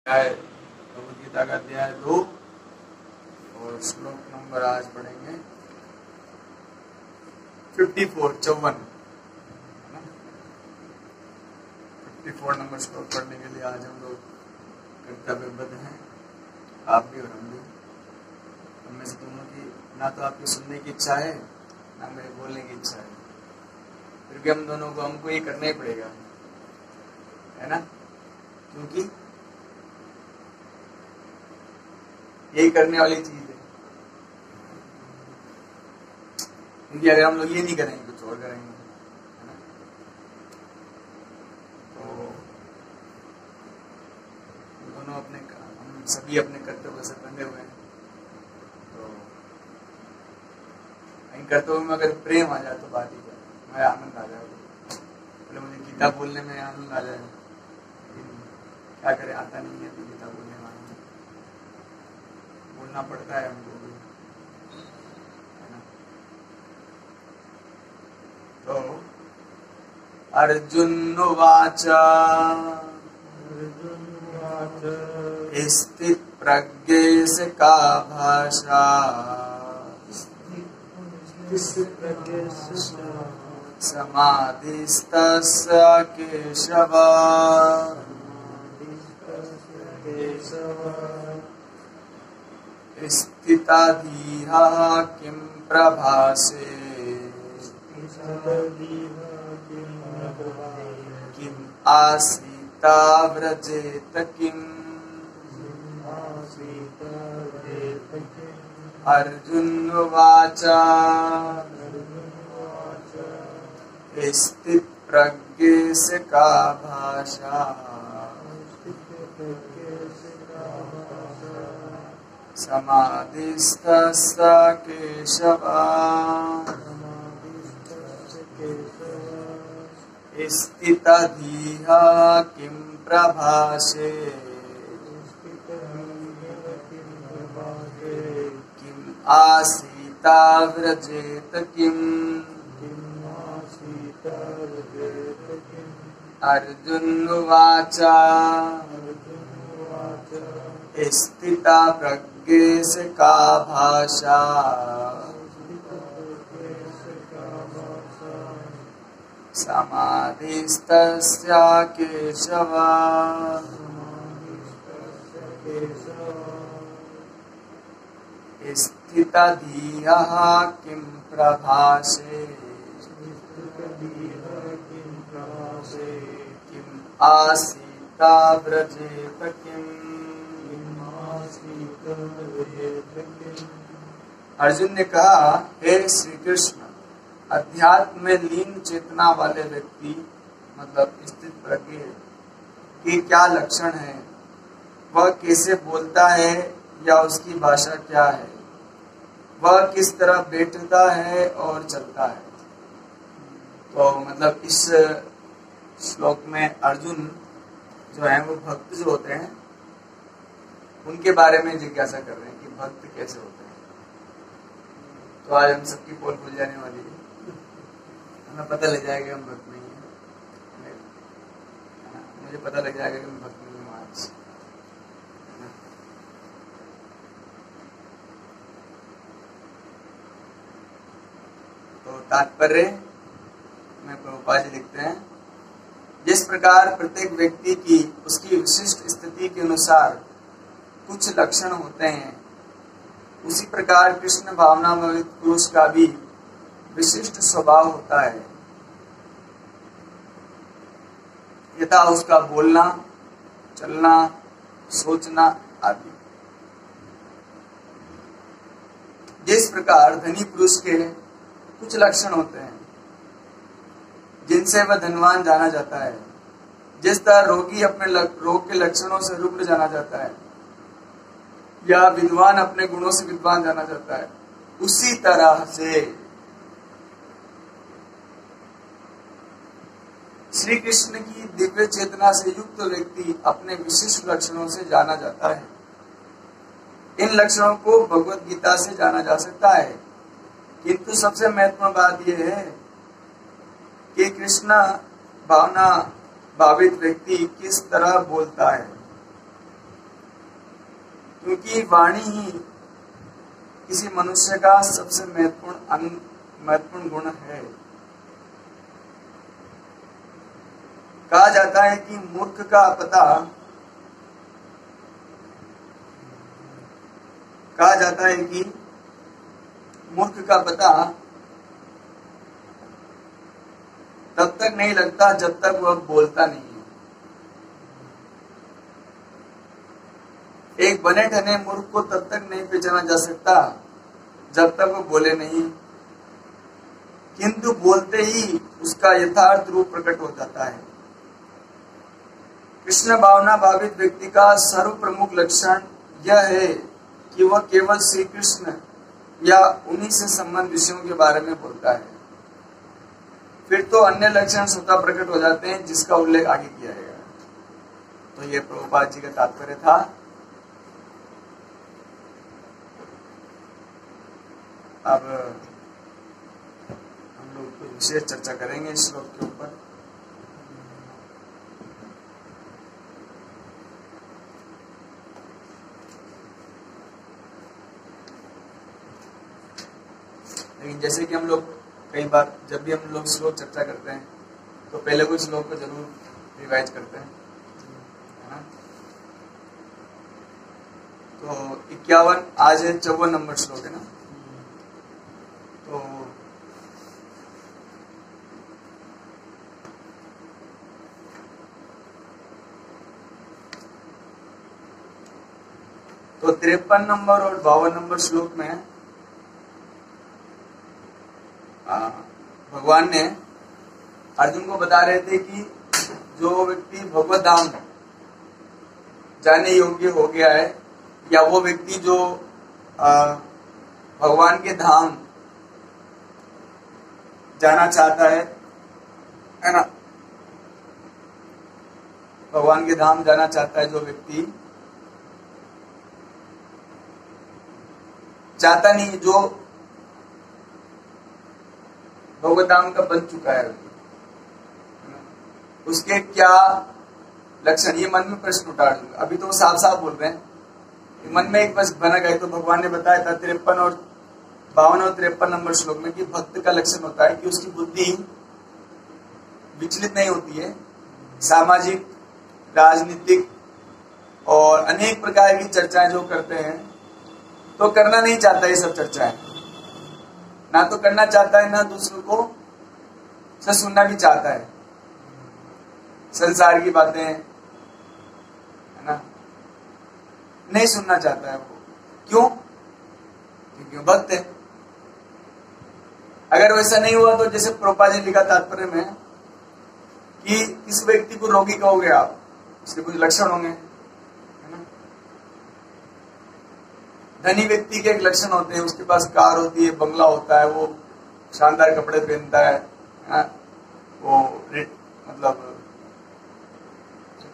भगवद गीता का अध्याय 2 और श्लोक नंबर आज पढ़ेंगे 54 नंबर श्लोक पढ़ने के लिए आज हम लोग कर्तव्यबद्ध हैं। आप भी और हम भी। हम में से दोनों की ना तो आपकी सुनने की इच्छा है ना मेरे बोलने की इच्छा है, फिर भी हम दोनों को हमको ये करना ही पड़ेगा, है ना? क्योंकि यही करने वाली चीज है। क्योंकि अगर हम लोग ये नहीं करेंगे कुछ और करेंगे, है ना? तो दोनों हम सभी अपने कर्तव्य से बंधे हुए हैं। तो इन कर्तव्यों में अगर प्रेम आ जाए तो बात ही क्या, मुझे आनंद आ जाएगा। बोले मुझे गीता बोलने में आनंद आ जाएगा, लेकिन क्या करें, आता नहीं है तो गीता बोलने में बोलना पड़ता है हमको भी, है ना? तो अर्जुन उवाच स्थित प्रज्ञेय का भाषा समाधिस्तस्य केशव स्थिताधीहा किं प्रभासे किं आसीता व्रजेत किम्। अर्जुन उवाच स्थित प्रज्ञेय का भाषा समाधिस्तस्य केशव स्थितधीहा किं प्रभासे किं आसीता व्रजेत किम्। अर्जुन उवाच स्थिता प्रज्ञेय का भाषा समाधिस्तस्य केशव स्थितधीहा किं प्रभासे किं आसीता व्रजेत किम्। अर्जुन ने कहा, हे श्री कृष्ण, अध्यात्म में लीन चेतना वाले व्यक्ति मतलब स्थित प्रज्ञ के क्या लक्षण है, वह कैसे बोलता है या उसकी भाषा क्या है, वह किस तरह बैठता है और चलता है। तो मतलब इस श्लोक में अर्जुन जो है वो भक्त जो होते हैं उनके बारे में जिज्ञासा कर रहे हैं कि भक्त कैसे होते हैं। तो आज हम सबकी पोल खुल जाने वाली है, हमें पता लग जाएगा हम भक्त नहीं है। मुझे पता लग जाएगा कि मैं भक्त नहीं हूँ आज। तो तात्पर्य में प्रभुपाद जी लिखते हैं, जिस प्रकार प्रत्येक व्यक्ति की उसकी विशिष्ट स्थिति के अनुसार कुछ लक्षण होते हैं, उसी प्रकार कृष्ण भावनामृत पुरुष का भी विशिष्ट स्वभाव होता है, यथा उसका बोलना, चलना, सोचना आदि। जिस प्रकार धनी पुरुष के कुछ लक्षण होते हैं जिनसे वह धनवान जाना जाता है, जिस तरह रोगी अपने रोग के लक्षणों से रुग्ण जाना जाता है या विद्वान अपने गुणों से विद्वान जाना जाता है, उसी तरह से श्री कृष्ण की दिव्य चेतना से युक्त व्यक्ति अपने विशिष्ट लक्षणों से जाना जाता है। इन लक्षणों को भगवद गीता से जाना जा सकता है, किंतु सबसे महत्वपूर्ण बात यह है कि कृष्ण भावना भावित व्यक्ति किस तरह बोलता है, क्योंकि वाणी ही किसी मनुष्य का सबसे महत्वपूर्ण गुण है। कहा जाता है कि मूर्ख का पता तब तक नहीं लगता जब तक वह बोलता नहीं है। एक बने ठने मूर्ख को तब तक नहीं पहचाना जा सकता जब तक वह बोले नहीं, किंतु बोलते ही उसका यथार्थ रूप प्रकट हो जाता है। कृष्ण भावना भावित व्यक्ति का सर्व प्रमुख लक्षण यह है कि वह केवल श्री कृष्ण या उन्हीं से संबंध विषयों के बारे में बोलता है। फिर तो अन्य लक्षण स्वतः प्रकट हो जाते हैं, जिसका उल्लेख आगे किया गया। तो ये प्रभुपाद जी का तात्पर्य था। अब हम लोग कोई विशेष चर्चा करेंगे इस श्लोक के ऊपर। लेकिन जैसे कि हम लोग कई बार जब भी हम लोग श्लोक चर्चा करते हैं तो पहले कोई श्लोक को जरूर रिवाइज करते हैं, है ना। तो 51 आज है 54 नंबर श्लोक है ना। तो 53 नंबर और 52 नंबर श्लोक में भगवान ने अर्जुन को बता रहे थे कि जो व्यक्ति भगवत धाम जाने योग्य हो गया है, या वो व्यक्ति जो भगवान के धाम जाना चाहता है ना, भगवान के धाम जाना चाहता है जो व्यक्ति चाहता नहीं, जो भगवत धाम का बन चुका है, उसके क्या लक्षण, ये मन में प्रश्न उठा दूंगा। अभी तो साफ साफ बोल रहे हैं, मन में एक बस बना गया। तो भगवान ने बताया था 53 और 52 और 53 नंबर श्लोक में कि भक्त का लक्षण होता है कि उसकी बुद्धि विचलित नहीं होती है। सामाजिक, राजनीतिक और अनेक प्रकार की चर्चाएं जो करते हैं, तो करना नहीं चाहता ये सब चर्चाएं, ना तो करना चाहता है, ना दूसरों को से सुनना भी चाहता है। संसार की बातें, है ना, नहीं सुनना चाहता है वो। क्यों? क्योंकि भक्त है। अगर वैसा नहीं हुआ तो जैसे प्रभुपाद जी लिखा तात्पर्य में कि इस व्यक्ति को रोगी कहोगे आप, उसके कुछ लक्षण होंगे, है ना। धनी व्यक्ति के एक लक्षण होते हैं, उसके पास कार होती है, बंगला होता है, वो शानदार कपड़े पहनता है, वो मतलब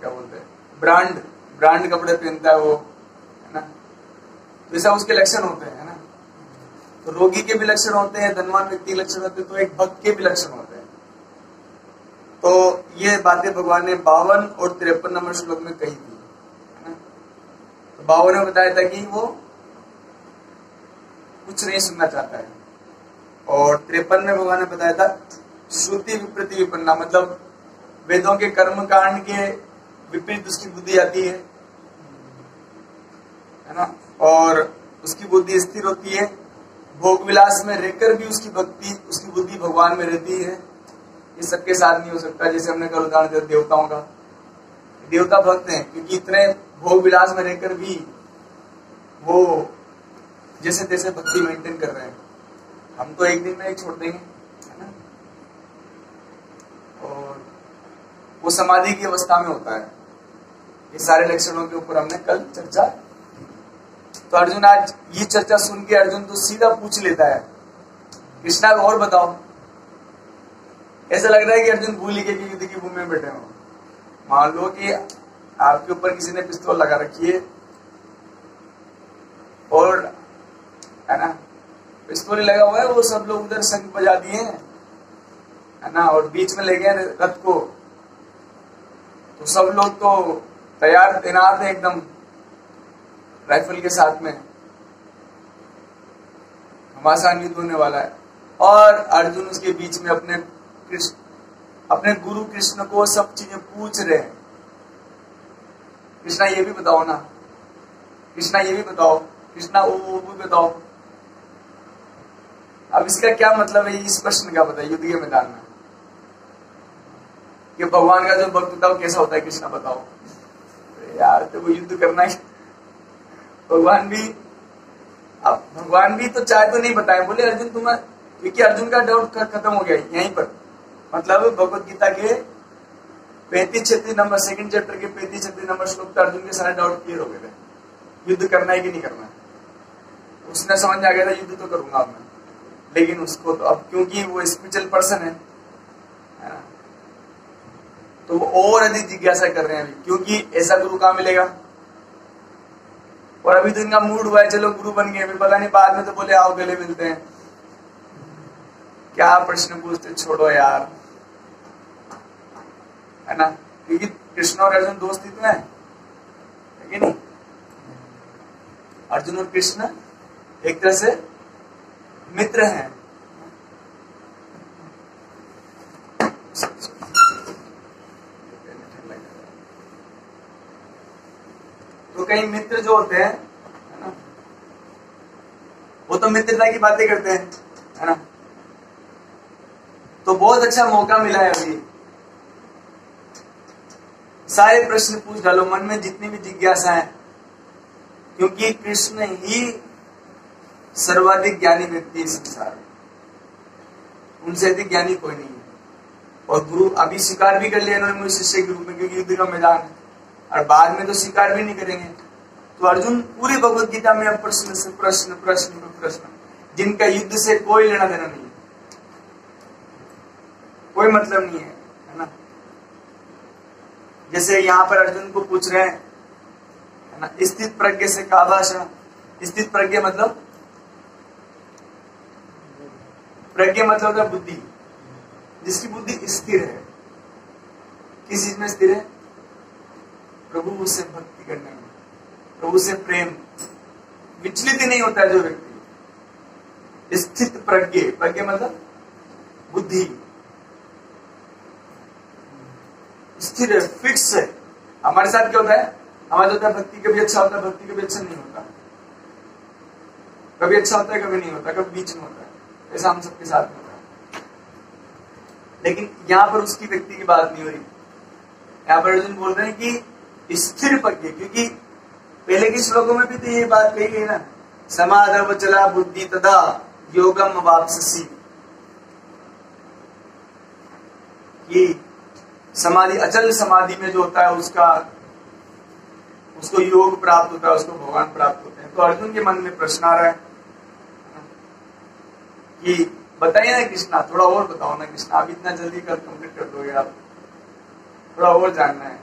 क्या बोलते हैं, ब्रांड कपड़े पहनता है वो, है ना। तो ऐसा उसके लक्षण होते हैं, है ना। तो रोगी के भी लक्षण होते हैं, धनवान व्यक्ति के लक्षण होते हैं, तो एक भक्त के भी लक्षण होते हैं। तो ये बातें भगवान ने 52 और 53 नंबर श्लोक में कही थी, है ना। तो 52 में बताया था कि वो कुछ नहीं सुनना चाहता है, और 53 में भगवान ने बताया था श्रुति विपरीत विपन्ना, मतलब वेदों के कर्म कांड के विपरीत उसकी बुद्धि आती है ना, और उसकी बुद्धि स्थिर होती है। भोग विलास में रहकर भी उसकी बुद्धि भगवान में रहती है। ये सबके साथ नहीं हो सकता। जैसे हमने कल उदाहरण दिया देवताओं का, देवता भक्त हैं क्योंकि इतने भोग विलास में रहकर भी वो जैसे तैसे भक्ति मेंटेन कर रहे हैं। हम तो एक दिन में एक छोड़ देंगे, है ना। और वो समाधि की अवस्था में होता है। ये सारे लक्षणों के ऊपर हमने कल चर्चा। तो अर्जुन आज ये चर्चा सुन के अर्जुन तो सीधा पूछ लेता है, कृष्णा और बताओ। ऐसा लग रहा है कि अर्जुन भूल ही के युद्ध की भूमि में बैठे हो। मान लो कि आपके ऊपर किसी ने पिस्तौल लगा रखी है, और है ना, पिस्तौल लगा हुआ है, वो सब लोग उधर शंख बजा दिए हैं, है ना, और बीच में ले गए रथ को। तो सब लोग तो तैयार तैनात है एकदम, राइफल के साथ में घमासान युद्ध होने वाला है, और अर्जुन उसके बीच में अपने गुरु कृष्ण को सब चीजें पूछ रहे हैं, कृष्णा ये भी बताओ ना, कृष्णा ये भी बताओ, कृष्णा वो भी बताओ। अब इसका क्या मतलब है, इस प्रश्न का बताइए युद्ध के मैदान में कि भगवान का जो भक्त होता है वो कैसा होता है, कृष्णा बताओ। यार तो वो युद्ध करना है, भगवान भी तो चाहे तो नहीं बताए, बोले अर्जुन तुम्हें, क्योंकि अर्जुन का डाउट खत्म हो गया यहीं पर। मतलब भगवत गीता के 35-36 नंबर, सेकंड चैप्टर के 35-36 नंबर श्लोक पे अर्जुन के सारे डाउट क्लियर हो गए थे, युद्ध करना है कि नहीं करना है। उसने समझ में आ गया था युद्ध तो करूंगा अब मैं, लेकिन उसको तो अब क्योंकि वो स्पिरिचुअल पर्सन है ना, तो वो और अधिक जिज्ञासा कर रहे हैं अभी, क्योंकि ऐसा गुरु कहाँ मिलेगा। और अभी तो इनका मूड हुआ है चलो गुरु बन गए, फिर पता नहीं बाद में तो बोले आओ गले मिलते हैं, क्या प्रश्न पूछते, छोड़ो यार, है ना। क्योंकि कृष्ण और अर्जुन दोस्त ही तो है कि नहीं। अर्जुन और कृष्ण एक तरह से मित्र हैं। तो कई मित्र जो होते हैं, है ना, वो तो मित्रता की बातें करते हैं, है ना। तो बहुत अच्छा मौका मिला है अभी, सारे प्रश्न पूछ डालो मन में जितनी भी जिज्ञासा है, क्योंकि कृष्ण ही सर्वाधिक ज्ञानी व्यक्ति इस संसार में, उनसे अधिक ज्ञानी कोई नहीं है। और गुरु अभी स्वीकार भी कर लिया इन्होंने मुझे शिष्य के रूप में, क्योंकि युद्ध का मैदान है, और बाद में तो स्वीकार भी नहीं करेंगे। तो अर्जुन पूरी भगवत गीता में अब प्रश्न से प्रश्न प्रश्न पर प्रश्न, जिनका युद्ध से कोई लेना देना नहीं है, कोई मतलब नहीं है, है ना। जैसे यहाँ पर अर्जुन को पूछ रहे हैं, है ना, स्थित प्रज्ञ से का भाषा। स्थित प्रज्ञ मतलब, प्रज्ञ मतलब है बुद्धि, जिसकी बुद्धि स्थिर है। किस चीज में स्थिर है, प्रभु से भक्ति करने में, प्रभु से प्रेम, विचलित ही नहीं होता है जो व्यक्ति स्थित प्रज्ञ। प्रज्ञ मतलब बुद्धि स्थिर है, फिक्स है। हमारे साथ क्या होता है, हमारे होता है भक्ति कभी अच्छा होता है, भक्ति कभी अच्छा नहीं होता, कभी अच्छा होता है कभी नहीं होता, कभी बीच में होता है, ऐसा हम सबके साथ में होता है। लेकिन यहाँ पर उसकी व्यक्ति की बात नहीं हो रही, यहाँ पर अर्जुन बोल रहे हैं कि स्थिर प्रज्ञ, क्योंकि पहले के श्लोकों में भी तो ये बात कही गई ना, समाधवचला बुद्धि तदा योगम वापसी, ये समाधि, अचल समाधि में जो होता है उसको योग प्राप्त होता है, उसको भगवान प्राप्त होते हैं। तो अर्जुन के मन में प्रश्न आ रहा है कि बताइए ना कृष्णा, थोड़ा और बताओ ना कृष्णा, आप इतना जल्दी कर कंप्लीट कर दोगे, आप थोड़ा और जानना है।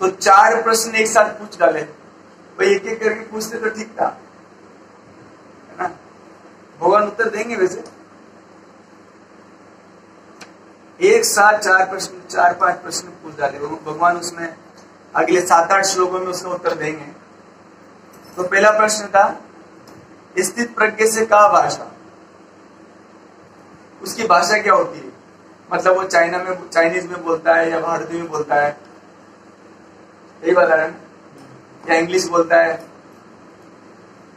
तो 4 प्रश्न एक साथ पूछ डाले, भाई एक एक करके पूछते तो ठीक था, है ना, भगवान उत्तर देंगे। वैसे एक साथ 4-5 प्रश्न पूछ डाले भगवान, उसमें अगले 7-8 श्लोकों में उसका उत्तर देंगे। तो पहला प्रश्न था स्थित प्रज्ञ से का भाषा, उसकी भाषा क्या होती है, मतलब वो चाइनीज में बोलता है या भारतीय में बोलता है, यही बता रहे हैं, या इंग्लिश बोलता है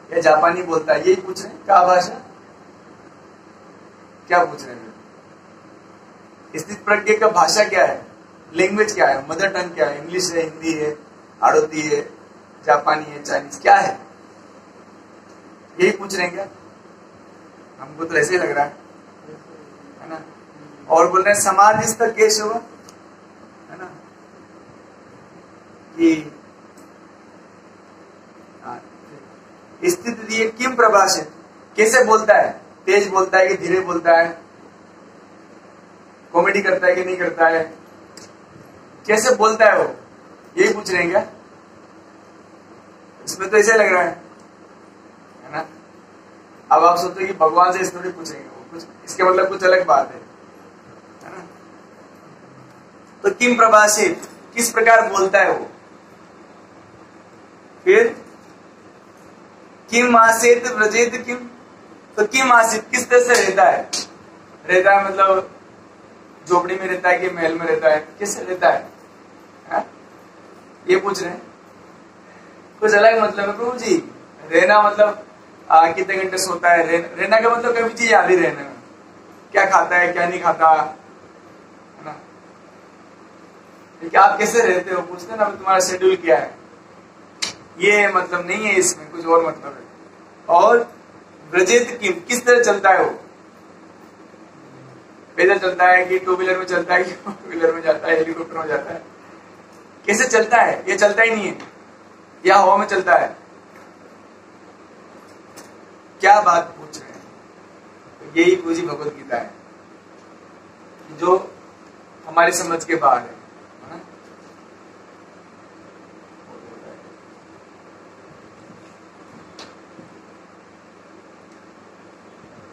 या जापानी बोलता है, यही पूछ रहे हैं, क्या भाषा, क्या पूछ रहे हैं। स्थित प्रज्ञ का भाषा क्या है, लैंग्वेज क्या है, मदर टंग क्या है, इंग्लिश है, हिंदी है, हाड़ौती है, जापानी है, चाइनीज, क्या है, यही पूछ रहे हैं क्या, हमको तो ऐसे ही लग रहा है ना। और बोल रहे हैं समाधि स्तर केशव, है ना, कि स्थिति दिए किम प्रभाषित, कैसे बोलता है, तेज बोलता है कि धीरे बोलता है, कॉमेडी करता है कि नहीं करता है, कैसे बोलता है वो, यही पूछ रहे हैं क्या। इसमें तो ऐसे लग रहा है ना। अब आप सोचते कि भगवान से इस थोड़ी पूछेंगे, वो कुछ इसके मतलब कुछ अलग बात है ना। तो किम प्रभाषित, किस प्रकार बोलता है वो, फिर किम आसेत व्रजेत किम, तो किम आसित किस तरह से रहता है, रहता है मतलब झोपड़ी में रहता है कि महल में रहता है, किससे रहता है, हा? ये पूछ रहे हैं। कुछ अलग मतलब है प्रभु जी। रहना मतलब कितने घंटे सोता है, रहना का मतलब कभी चीज याद ही रहना, क्या खाता है क्या नहीं खाता, है ना। आप कैसे रहते हो पूछते ना, तुम्हारा शेड्यूल क्या है, ये मतलब नहीं है, इसमें कुछ और मतलब है। और ब्रजेत किस तरह चलता है वो, पैदल चलता है कि टू व्हीलर में चलता है कि फोर व्हीलर में जाता है, हेलीकॉप्टर में जाता है, कैसे चलता है, ये चलता ही नहीं है, या हवा में चलता है, क्या बात पूछ रहे हैं। तो यही पूरी भगवत गीता है जो हमारी समझ के बाहर है ना?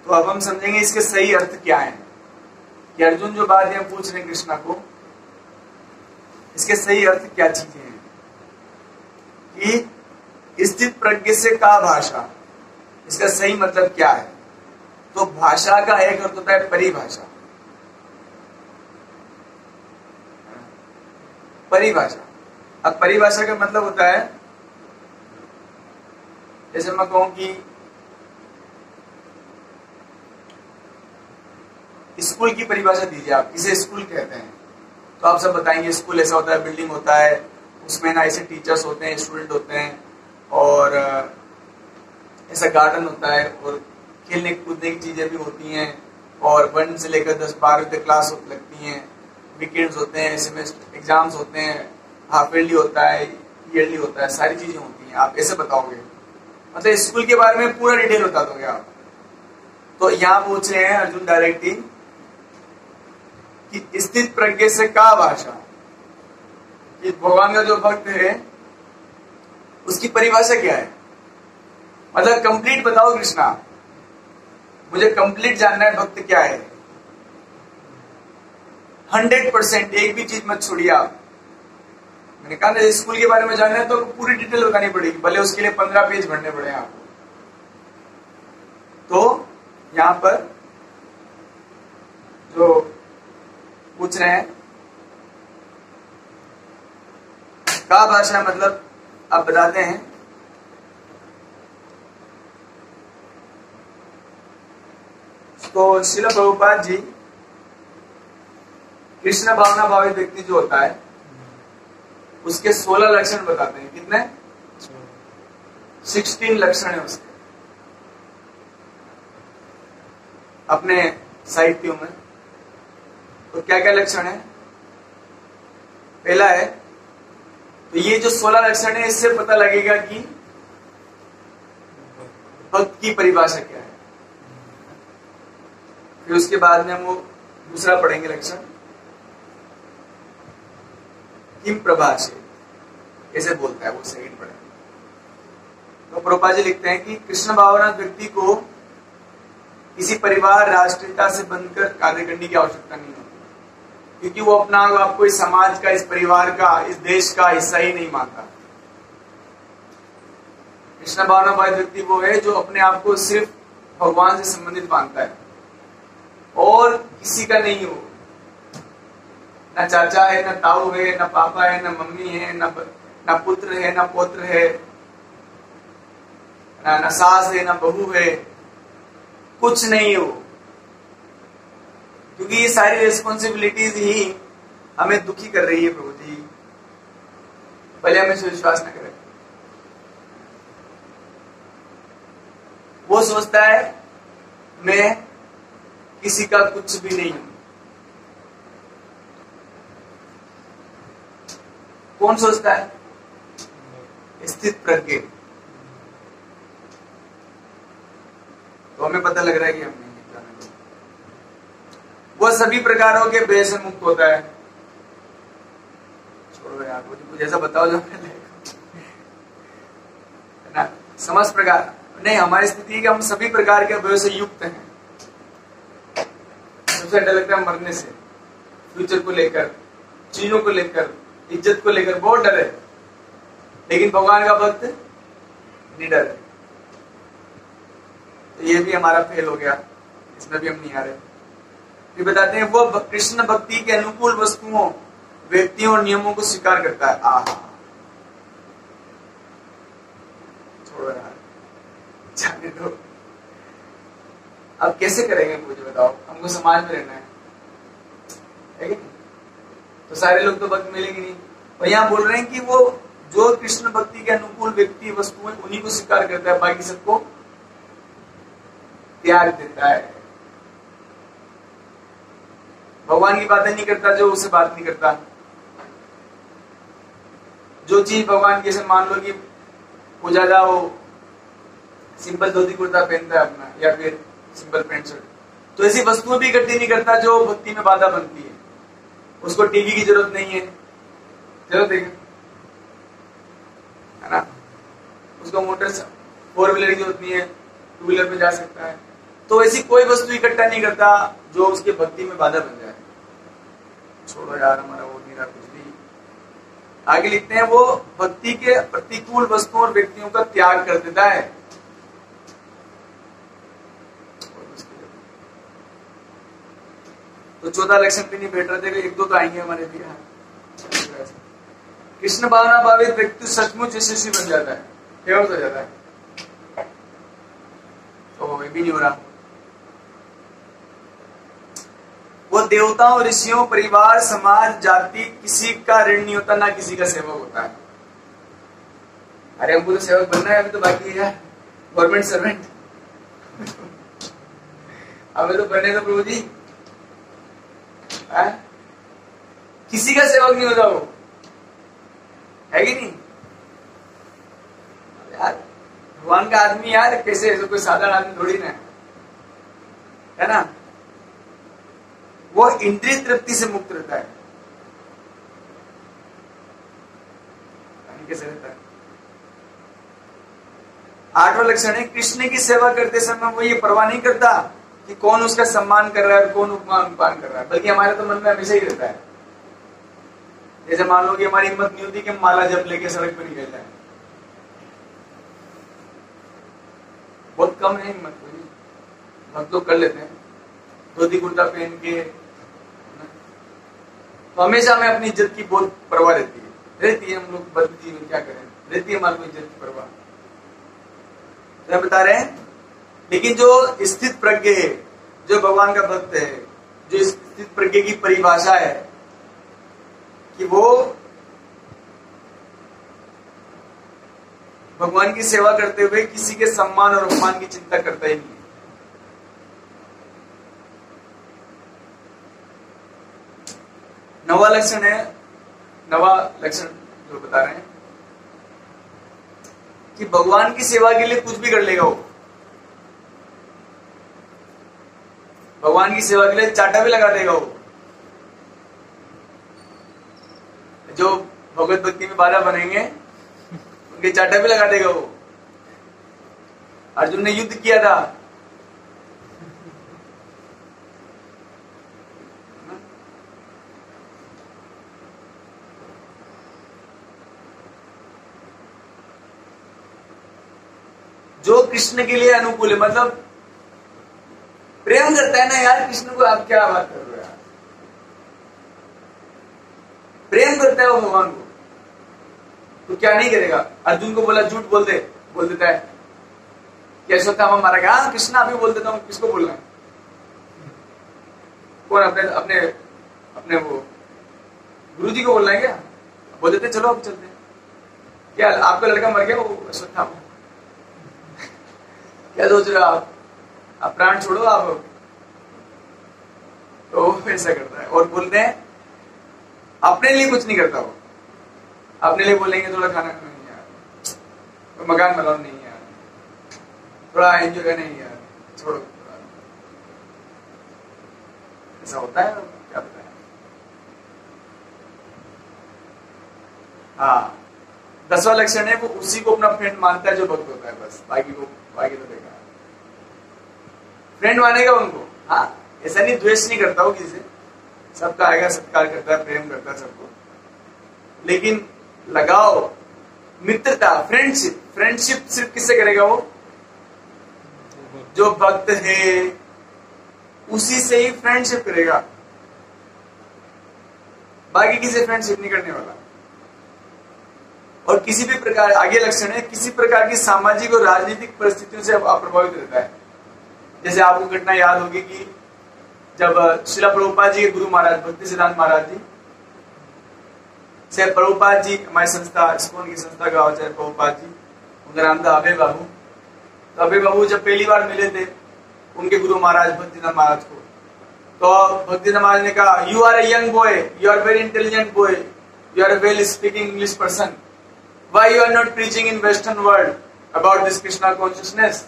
तो अब हम समझेंगे इसके सही अर्थ क्या है, कि अर्जुन जो बात यहाँ पूछ रहे हैं कृष्णा को, इसके सही अर्थ क्या चीजें हैं, कि स्थित प्रज्ञ से का भाषा, इसका सही मतलब क्या है। तो भाषा का एक अर्थ होता है परिभाषा, परिभाषा। अब परिभाषा का मतलब होता है, जैसे मैं कहूं कि स्कूल की परिभाषा दीजिए, आप इसे स्कूल कहते हैं, तो आप सब बताएंगे स्कूल ऐसा होता है, बिल्डिंग होता है, उसमें ना ऐसे टीचर्स होते हैं, स्टूडेंट होते हैं, और ऐसा गार्डन होता है, और खेलने कूदने की चीजें भी होती हैं, और 1 से लेकर 10-12 तक क्लास लगती हैं, वीकेंड्स होते हैं, सेमेस्टर एग्जाम्स होते हैं, हाफ ईयरली होता है, ईयरली होता है, सारी चीजें होती हैं। आप ऐसे बताओगे, मतलब स्कूल के बारे में पूरा डिटेल बता दोगे आप। तो यहाँ पूछ रहे हैं अर्जुन डायरेक्टली कि स्थित प्रज्ञ से का भाषा, कि भगवान का जो भक्त है उसकी परिभाषा क्या है, मतलब कंप्लीट बताओ कृष्णा, मुझे कंप्लीट जानना है भक्त क्या है, 100%, एक भी चीज मत छोड़िए आप। मैंने कहा ना स्कूल के बारे में जानना है तो पूरी डिटेल बतानी पड़ेगी, भले उसके लिए 15 पेज भरने पड़े आपको। तो यहां पर जो पूछ रहे हैं का भाषा मतलब आप बताते हैं, तो श्रील प्रभुपाद जी कृष्ण भावना भावित व्यक्ति जो होता है उसके 16 लक्षण बताते हैं। कितने? 16 लक्षण है उसके अपने साहित्यों में। तो क्या क्या लक्षण है? पहला है, तो ये जो 16 लक्षण है इससे पता लगेगा कि भक्त की परिभाषा क्या है। फिर उसके बाद में हम वो दूसरा पढ़ेंगे लक्षण, किम प्रभाषे, कैसे बोलता है वो सेकंड पढ़ेंगे। तो प्रभुपाद जी लिखते हैं कि कृष्ण भावना व्यक्ति को किसी परिवार राष्ट्रीयता से बंधकर कार्य करने की आवश्यकता नहीं होती, क्योंकि वो अपना आपको इस समाज का, इस परिवार का, इस देश का हिस्सा ही नहीं मानता। कृष्ण भावना भावित व्यक्ति वो है जो अपने आप को सिर्फ भगवान से संबंधित मानता है और किसी का नहीं हो, न चाचा है, न ताऊ है, न पापा है, न मम्मी है, न पुत्र है, न पौत्र है, न सास है, न बहू है, कुछ नहीं हो, क्योंकि ये सारी रिस्पॉन्सिबिलिटीज ही हमें दुखी कर रही है। प्रभु जी पहले हमें विश्वास न करें। वो सोचता है मैं किसी का कुछ भी नहीं हूं। कौन सोचता है? स्थित प्रज्ञ। तो हमें पता लग रहा है कि हम नहीं जाने। वो सभी प्रकारों के भय से मुक्त होता है। छोड़ो यार, मुझे कुछ ऐसा बताओ जो ना समस्त प्रकार नहीं। हमारी स्थिति है कि हम सभी प्रकार के भय से युक्त हैं। सबसे डर लगता है मरने से, फ्यूचर को लेकर, चीजों को लेकर, इज्जत को लेकर बहुत डर है। लेकिन भगवान का भक्त निडर है। तो ये भी हमारा फेल हो गया, इसमें भी हम नहीं आ रहे। ये बताते हैं वो कृष्ण भक्ति के अनुकूल वस्तुओं, व्यक्तियों और नियमों को स्वीकार करता है। छोड़ो यार, जाने दो। अब कैसे करेंगे मुझे बताओ, हमको समाज में रहना है कि नहीं? तो सारे लोग तो भक्त मिलेंगे नहीं। और यहाँ बोल रहे हैं कि वो जो कृष्ण भक्ति के अनुकूल व्यक्ति वस्तुएं उन्हीं को स्वीकार करता है, बाकी सबको त्याग देता है। भगवान की बातें नहीं करता जो उससे बात नहीं करता। जो चीज भगवान की, जैसे मान लो कि वो ज्यादा वो सिंपल धोती कुर्ता पहनता है अपना, या फिर सिंपल पैंट शर्ट, तो ऐसी वस्तुएं भी इकट्ठी नहीं करता जो भक्ति में बाधा बनती है। उसको टीवी की जरूरत नहीं है, जरूरत है ना? उसको मोटर 4 व्हीलर की जरूरत नहीं है, 2 व्हीलर पे जा सकता है। तो ऐसी कोई वस्तु इकट्ठा नहीं करता जो उसके भक्ति में बाधा बन जाए। छोड़ो यार, हमारा वो नहीं रहा कुछ भी। आगे लिखते हैं वो भक्ति के प्रतिकूल वस्तुओं और व्यक्तियों का त्याग कर देता है। तो 14 लक्षण भी नहीं बैठ रहे थे, 1-2 तो आएंगे हमारे भी। कृष्ण भावना भावित व्यक्ति सचमुच यशस्वी बन जाता है, फेमस हो जाता है। तो ये भी नहीं हो रहा। वो देवताओं, ऋषियों, परिवार, समाज, जाति, किसी का ऋण नहीं होता, ना किसी का सेवक होता है। अरे हमको तो सेवक बनना है, अभी तो बाकी है गवर्नमेंट सर्वेंट। अभी तो बनने दो प्रभु जी। किसी का सेवक नहीं होता वो, है कि नहीं यार? भगवान का आदमी यार कैसे, कोई साधारण आदमी थोड़ी ना है ना? वो इंद्रिय तृप्ति से मुक्त रहता है। कैसे रहता है? 8वां लक्षण है कृष्ण की सेवा करते समय वो ये परवाह नहीं करता कि कौन उसका सम्मान कर रहा है और कौन उपमान कर रहा है, बल्कि हमारे तो मन में हमेशा ही रहता है। जैसे मान लो कि हमारी हिम्मत नहीं होती कि हम माला जप लेके सड़क पर निकल जाए, बहुत कम है हिम्मत, भक्त लोग कर लेते हैं धोती कुर्ता पहन के। तो हमेशा हमें अपनी इज्जत की बहुत परवाह रहती है। हम लोग बदली में क्या करें, रहती है हमारे को इज्जत की परवाह। तो बता रहे हैं, लेकिन जो स्थित प्रज्ञ है, जो भगवान का भक्त है, जो स्थित प्रज्ञ की परिभाषा है कि वो भगवान की सेवा करते हुए किसी के सम्मान और अपमान की चिंता करता ही नहीं है। नवा लक्षण है, नवा लक्षण जो बता रहे हैं कि भगवान की सेवा के लिए कुछ भी कर लेगा वो। भगवान की सेवा के लिए चाटा भी लगा देगा वो। जो भगवत भक्ति में बाधा बनेंगे उनके चाटा भी लगा देगा वो। अर्जुन ने युद्ध किया था, जो कृष्ण के लिए अनुकूल है, मतलब प्रेम करता है ना यार कृष्ण को। आप क्या बात कर रहे हो यार? प्रेम करता है वो भगवान को, तो क्या नहीं करेगा? अर्जुन को बोला झूठ बोल देता है। कैसे होता है मारा गया? कृष्ण अभी बोल देता हूँ, किसको बोलना है? कौन? अपने वो गुरु जी को बोलना है क्या? बोल देते चलो अब चलते हैं। क्या आपका लड़का मर गया वो अश्वत्थामा? क्या सोच रहे हो आप प्राण छोड़ो आप। तो ऐसा करता है। और बोलते हैं अपने लिए कुछ नहीं करता वो। अपने लिए बोलेंगे थोड़ा खाना नहीं यार, तो मकान बनाओ नहीं यार, थोड़ा एंजॉय करना नहीं यार, छोड़ो। ऐसा होता है, क्या बताया? हाँ, 10वां लक्षण है वो उसी को अपना फ्रेंड मानता है जो भक्त होता है, बस। बाकी तो देखा फ्रेंड मानेगा उनको। हाँ, ऐसा नहीं द्वेष नहीं करता वो किसी से, सबका आएगा, सत्कार करता है, प्रेम करता है सबको। लेकिन लगाओ, मित्रता, फ्रेंडशिप सिर्फ किससे करेगा वो? जो भक्त है उसी से ही फ्रेंडशिप करेगा, बाकी किसी फ्रेंडशिप नहीं करने वाला। और किसी भी प्रकार, आगे लक्षण है, किसी प्रकार की सामाजिक और राजनीतिक परिस्थितियों से अप्रभावित रहता है। जैसे आपको घटना याद होगी कि जब श्रील प्रभुपाद जी के गुरु महाराज भक्ति सिद्धांत महाराज जी से प्रभुपाद जी, हमारी संस्था इस्कॉन की संस्था का आचार्य प्रभुपाद जी, उनका नाम था अभय बाबू। तो अभय बाबू जब पहली बार मिले थे उनके गुरु महाराज भक्तिनाथ महाराज को, तो भक्तिनाथ महाराज ने कहा, you are a young boy, you are very intelligent boy, you are well speaking English person, why you are not preaching in western world about this Krishna consciousness.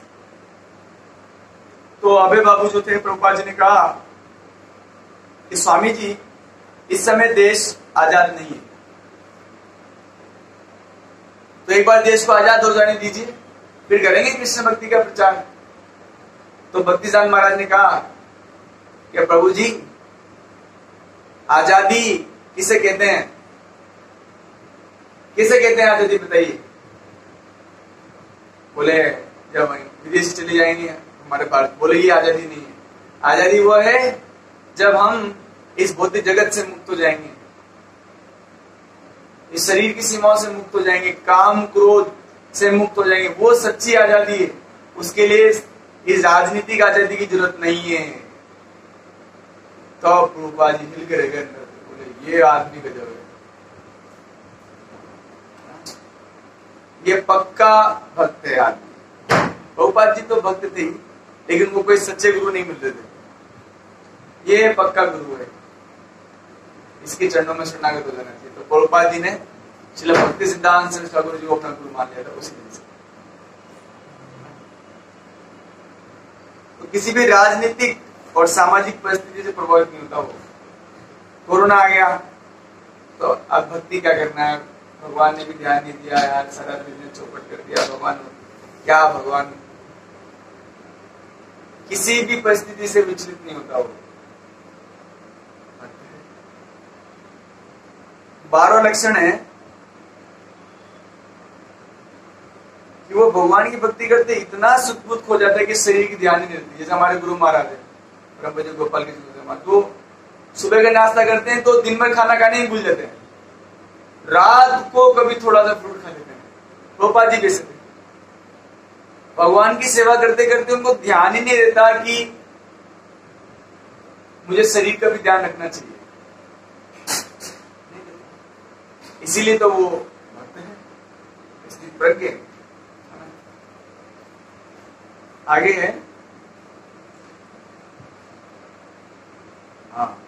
तो अभय बाबू जो थे, प्रभुपाद जी ने कहा कि स्वामी जी, इस समय देश आजाद नहीं है, तो एक बार देश को आजाद हो जाने दीजिए, फिर करेंगे कृष्ण भक्ति का प्रचार। तो भक्तिदान महाराज ने कहा कि प्रभु जी, आजादी किसे कहते हैं, किसे कहते हैं आजादी, बताइए। बोले जब विदेश चले जाएंगे हमारे भारत, बोले ये आजादी नहीं है, आजादी वो है जब हम इस भौतिक जगत से मुक्त हो जाएंगे, इस शरीर की सीमाओं से मुक्त हो जाएंगे, काम क्रोध से मुक्त हो जाएंगे, वो सच्ची आजादी है। उसके लिए इस राजनीतिक आजादी की जरूरत नहीं है। तो प्रभुपाद जी हिल कर बोले ये आदमी गजब है, ये पक्का भक्त है आदमी। प्रभुपाद जी तो भक्त थे, लेकिन वो कोई सच्चे गुरु नहीं मिल रहे थे, ये पक्का गुरु है, इसके चरणों में शरणागत हो जाना चाहिए। तो प्रभुपाद जी ने श्रील भक्ति सिद्धांत सरस्वती ठाकुर जी को अपना गुरु मान लिया था उसी दिन से। तो किसी भी राजनीतिक और सामाजिक परिस्थिति से प्रभावित नहीं होता वो। कोरोना आ गया तो अब भक्ति क्या करना है, भगवान ने भी ध्यान नहीं दिया यार, सारा बिजनेस चौपट कर दिया, भगवान क्या, भगवान किसी भी परिस्थिति से विचलित नहीं होता वो। 12 लक्षण है कि वो भगवान की भक्ति करते इतना सुखबुद्ध खो जाता है कि शरीर की ध्यान ही नहीं रहती। जैसे हमारे गुरु महाराज है ब्रह्मजी गोपाल के, तो सुबह का नाश्ता करते हैं तो दिन भर खाना खाने ही भूल जाते हैं, रात को कभी थोड़ा सा फ्रूट खा लेते हैं। गोपाल जी कैसे थे, भगवान की सेवा करते करते उनको ध्यान ही नहीं रहता कि मुझे शरीर का भी ध्यान रखना चाहिए। इसीलिए तो वो भक्त है, स्थित प्रज्ञ। आगे है, हाँ,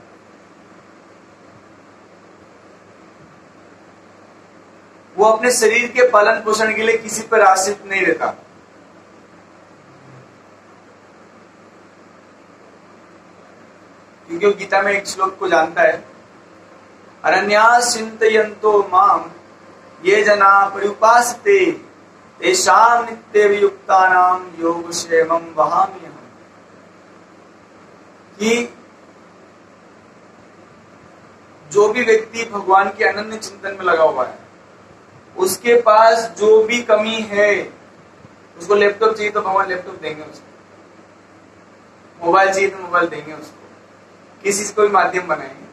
वो अपने शरीर के पालन पोषण के लिए किसी पर आश्रित नहीं रहता। क्योंकि वो गीता में एक श्लोक को जानता है, अरण्यास चिंतयन्तो माम ये जना पर्युपासते तेषां नित्यवियुक्तानां योगक्षेमं वहाम्यहम्। कि जो भी व्यक्ति भगवान के अनन्य चिंतन में लगा हुआ है, उसके पास जो भी कमी है, उसको लैपटॉप चाहिए तो भगवान लैपटॉप देंगे उसको, मोबाइल चाहिए तो मोबाइल देंगे उसको, किसी से कोई माध्यम बनाएंगे,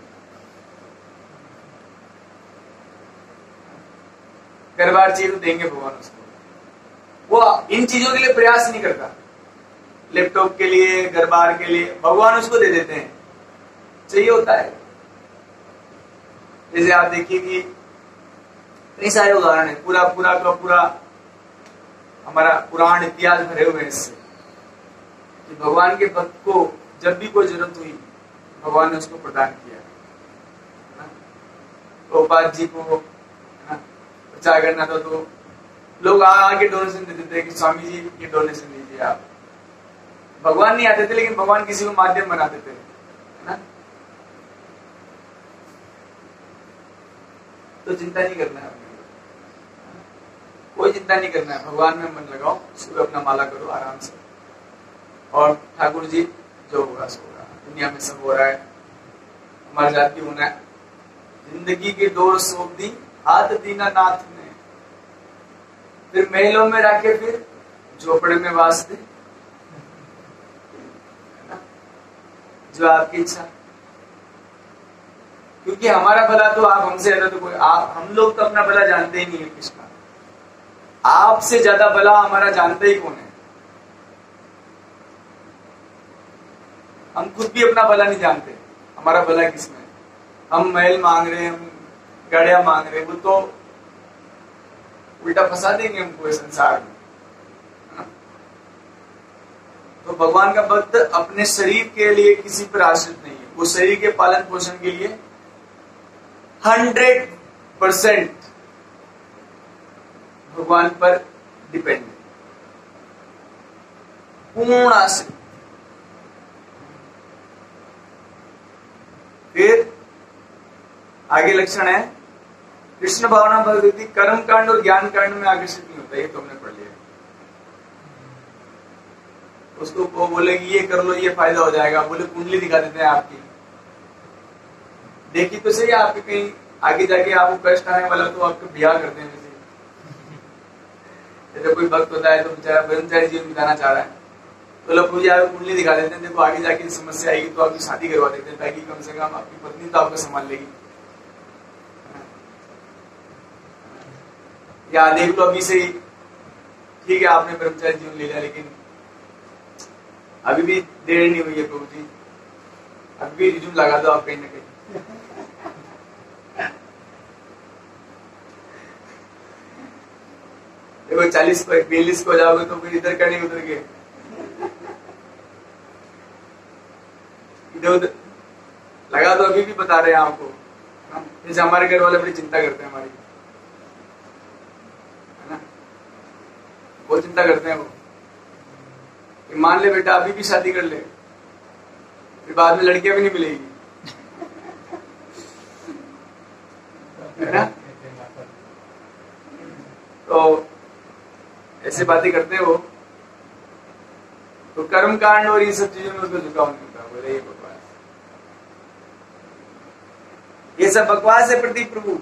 घर बार चाहिए तो देंगे भगवान उसको। वो इन चीजों के लिए प्रयास नहीं करता, लैपटॉप के लिए, घर बार के लिए, भगवान उसको दे देते हैं, चाहिए होता है। जैसे आप देखिए कि कई सारे उदाहरण है, पूरा पूरा का पूरा हमारा पुराण इतिहास भरे हुए हैं इससे, कि भगवान के भक्त को जब भी कोई जरूरत हुई भगवान ने उसको प्रदान किया। प्रभुपाद जी को प्रचार करना था तो लोग आके डोनेशन देते थे कि स्वामी जी ये डोनेशन दीजिए आप। भगवान नहीं आते थे, लेकिन भगवान किसी को माध्यम बनाते थे, है ना। तो चिंता नहीं करना है, कोई चिंता नहीं करना है, भगवान में मन लगाओ, सुबह अपना माला करो आराम से, और ठाकुर जी जो होगा सो होगा। दुनिया में सब हो रहा है, हमारे साथ भी होना है। जिंदगी की डोर सौंप दी हाथ दीना नाथ ने, फिर महलों में रखे, फिर झोपड़े में वास दे। जो आपकी इच्छा। क्योंकि हमारा भला तो आप हमसे ज्यादा तो कोई आप हम लोग तो अपना भला जानते ही नहीं है कृष्णा। आपसे ज्यादा भला हमारा जानते ही कौन है? हम खुद भी अपना भला नहीं जानते, हमारा भला किसमें? हम महल मांग रहे हैं, हम गाड़ियां मांग रहे हैं, वो तो उल्टा फंसा देंगे हमको इस संसार में। तो भगवान का भक्त अपने शरीर के लिए किसी पर आश्रित नहीं है, वो शरीर के पालन पोषण के लिए 100% भगवान पर डिपेंड है, पूर्ण आश्रित। फिर आगे लक्षण है कृष्ण भावना भक्ति कर्म कांड और ज्ञान कांड में आकर्षित नहीं होता। ये तुमने पढ़ लिया। उसको वो बोलेगी ये कर लो, ये फायदा हो जाएगा, बोले कुंडली दिखा देते हैं आपकी, देखी तो सही आपके कहीं आगे जाके आपको कष्ट आने वाला तो आपको ब्याह करते हैं। जैसे कोई भक्त होता है तो बेचारा ब्रह्मचारी जीवन बिताना चाह रहा है, तो लोग पूजा कुंडली दिखा देते हैं, देखो आगे जाके समस्या आएगी तो आपकी शादी करवा देते हैं, ताकि कम से कम आपकी पत्नी तो आपको संभाल लेगी। या देख लो अभी से ही, ठीक है आपने ब्रह्मचारी जीवन ले लिया, लेकिन अभी भी देर नहीं हुई है प्रभु जी, अभी भी रिज्यूम लगा दो आप कहीं ना कहीं। देखो 40 को 42 को जाओगे तो फिर इधर का नहीं उधर के इधर उधर लगा दो। अभी भी बता रहे हैं आपको, जैसे हमारे घर वाले बड़ी चिंता करते हैं हमारी, है ना, बहुत चिंता करते हैं वो कि मान ले बेटा अभी भी शादी कर ले, फिर बाद में लड़कियां भी नहीं मिलेगी, है ना। तो ऐसे बातें करते हैं वो। तो कर्म कांड और ये सब चीजों में उसको झुकाव नहीं होता, बोले ये बकवास, ये सब बकवास है प्रति प्रभु।